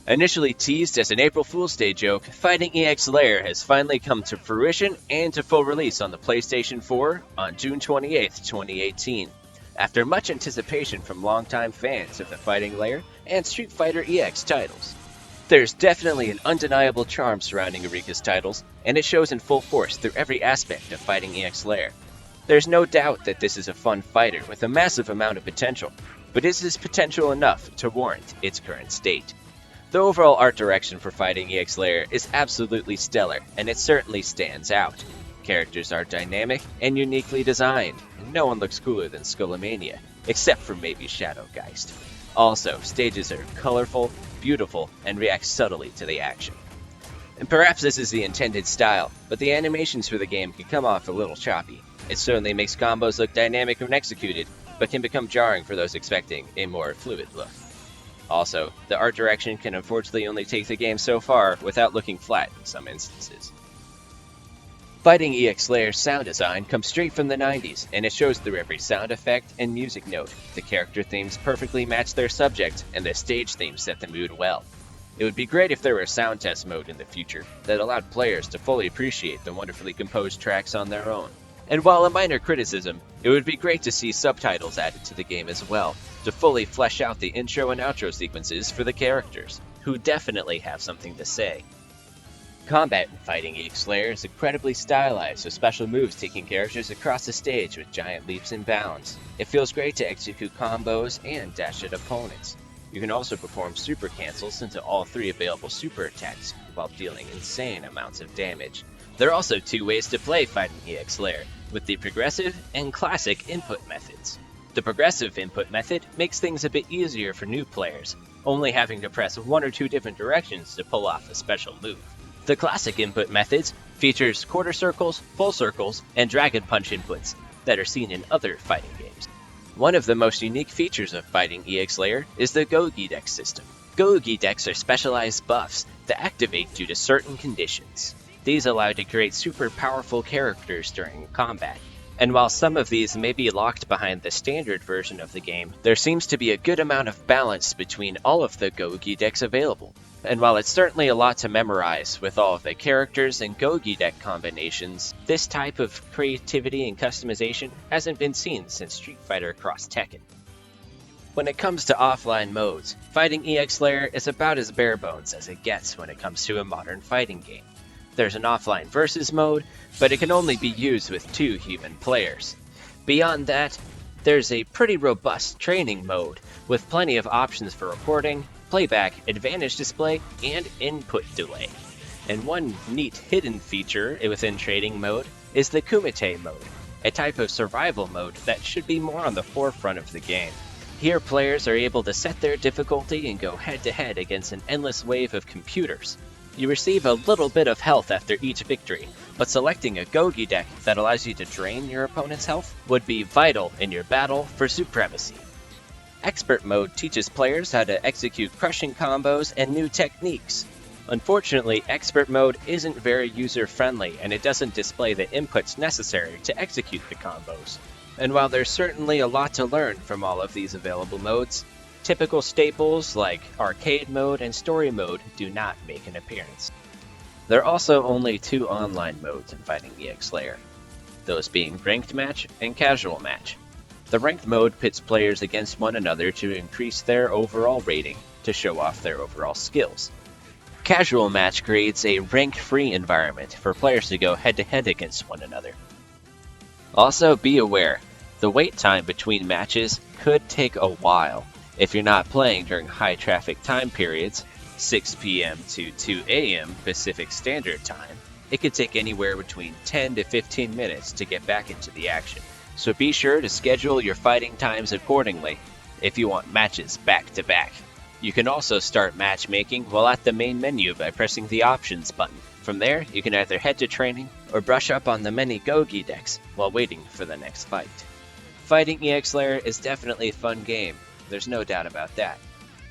Initially teased as an April Fool's Day joke, Fighting EX Lair has finally come to fruition and to full release on the PlayStation 4 on June 28, 2018. After much anticipation from longtime fans of the Fighting Lair and Street Fighter EX titles. There's definitely an undeniable charm surrounding ARIKA's titles, and it shows in full force through every aspect of Fighting EX Lair. There's no doubt that this is a fun fighter with a massive amount of potential, but is this potential enough to warrant its current state? The overall art direction for Fighting EX Lair is absolutely stellar, and it certainly stands out. Characters are dynamic and uniquely designed, and no one looks cooler than Skullomania, except for maybe Shadowgeist. Also, stages are colorful, beautiful, and react subtly to the action. And perhaps this is the intended style, but the animations for the game can come off a little choppy. It certainly makes combos look dynamic when executed, but can become jarring for those expecting a more fluid look. Also, the art direction can unfortunately only take the game so far without looking flat in some instances. Fighting EX Lair's sound design comes straight from the 90s, and it shows through every sound effect and music note. The character themes perfectly match their subject, and the stage themes set the mood well. It would be great if there were a sound test mode in the future that allowed players to fully appreciate the wonderfully composed tracks on their own. And while a minor criticism, it would be great to see subtitles added to the game as well, to fully flesh out the intro and outro sequences for the characters, who definitely have something to say. Combat in Fighting EX Lair is incredibly stylized, with special moves taking characters across the stage with giant leaps and bounds. It feels great to execute combos and dash at opponents. You can also perform super cancels into all three available super attacks while dealing insane amounts of damage. There are also two ways to play Fighting EX Lair, with the progressive and classic input methods. The progressive input method makes things a bit easier for new players, only having to press one or two different directions to pull off a special move. The classic input methods features quarter circles, full circles, and dragon punch inputs that are seen in other fighting games. One of the most unique features of Fighting EX Lair is the Gogi Dex system. Gogi Dex are specialized buffs that activate due to certain conditions. These allow you to create super powerful characters during combat. And while some of these may be locked behind the standard version of the game, there seems to be a good amount of balance between all of the Gogi Dex available. And while it's certainly a lot to memorize with all of the characters and Gogi Deck combinations, this type of creativity and customization hasn't been seen since Street Fighter Cross Tekken. When it comes to offline modes, Fighting EX Lair is about as bare bones as it gets when it comes to a modern fighting game. There's an offline versus mode, but it can only be used with 2 human players. Beyond that, there's a pretty robust training mode, with plenty of options for recording, playback, advantage display, and input delay. And one neat hidden feature within training mode is the Kumite mode, a type of survival mode that should be more on the forefront of the game. Here players are able to set their difficulty and go head-to-head against an endless wave of computers. You receive a little bit of health after each victory, but selecting a Gogi deck that allows you to drain your opponent's health would be vital in your battle for supremacy. Expert mode teaches players how to execute crushing combos and new techniques. Unfortunately, Expert mode isn't very user-friendly, and it doesn't display the inputs necessary to execute the combos. And while there's certainly a lot to learn from all of these available modes, typical staples like arcade mode and story mode do not make an appearance. There are also only 2 online modes in Fighting EX Lair, those being Ranked Match and Casual Match. The Ranked mode pits players against one another to increase their overall rating to show off their overall skills. Casual Match creates a rank-free environment for players to go head-to-head against one another. Also, be aware, the wait time between matches could take a while. If you're not playing during high-traffic time periods, 6 p.m. to 2 a.m. Pacific Standard Time, it could take anywhere between 10 to 15 minutes to get back into the action. So be sure to schedule your fighting times accordingly if you want matches back-to-back. You can also start matchmaking while at the main menu by pressing the Options button. From there, you can either head to training or brush up on the many Gogi decks while waiting for the next fight. Fighting EX Lair is definitely a fun game. There's no doubt about that.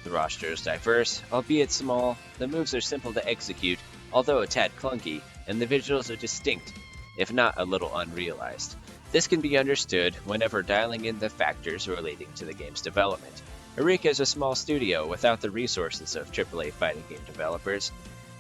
The roster is diverse, albeit small, the moves are simple to execute, although a tad clunky, and the visuals are distinct, if not a little unrealized. This can be understood whenever dialing in the factors relating to the game's development. ARIKA is a small studio without the resources of AAA fighting game developers,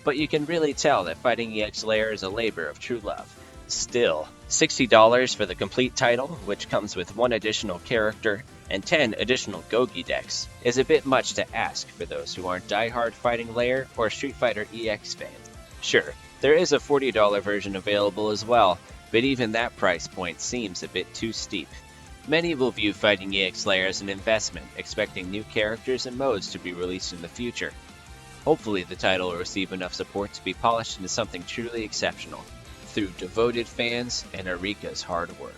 but you can really tell that Fighting EX Lair is a labor of true love. Still, $60 for the complete title, which comes with 1 additional character and 10 additional Gogi decks, is a bit much to ask for those who aren't die-hard Fighting Lair or Street Fighter EX fans. Sure, there is a $40 version available as well, but even that price point seems a bit too steep. Many will view Fighting EX Lair as an investment, expecting new characters and modes to be released in the future. Hopefully the title will receive enough support to be polished into something truly exceptional, through devoted fans and ARIKA's hard work.